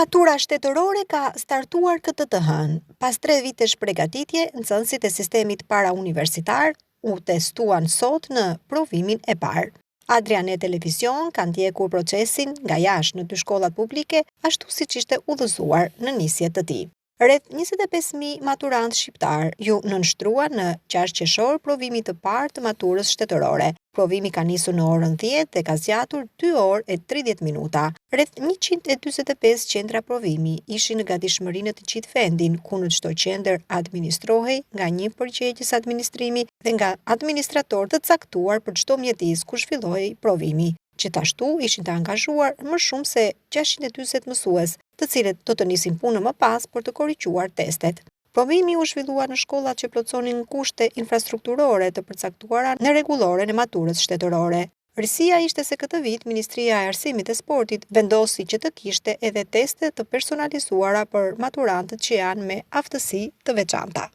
Matura shtetërore ka startuar këtë të hënë. Pas 3 vitesh përgatitje, nxënësit e sistemit parauniversitar u testuan sot në provimin e parë. Adriane Televizion kanë ndjekur procesin nga jashtë në 2 shkollat publike, ashtu siç ishte udhëzuar në nisje të tij. Rreth 25.000 maturantë shqiptar ju nënshtruan në 6 qershor provimit të parë të maturës shtetërore. Provimi ka nisur në orën 10 dhe ka zgjatur 2 orë e 30 minuta. Rreth 145 qendra provimi ishin në gatishmërinë të gjithë vendin, ku në çdo qendër administrohej nga një përgjegjës administrimi dhe nga administrator të caktuar për çdo mjedis ku zhvillohej provimi. Gjithashtu ishin të angazhuar më shumë se 640 mësues, të cilët do të nisin punën më pas për të korrigjuar testet. Provimi u zhvillua në shkollat që plotësonin kushte infrastrukturore të përcaktuara në rregulloren e maturës shtetërore. Rësia ishte se këtë vit Ministria e Arsimit dhe Sportit vendosi që të kishte edhe teste të personalizuara për maturantët që janë me aftësi të veçanta.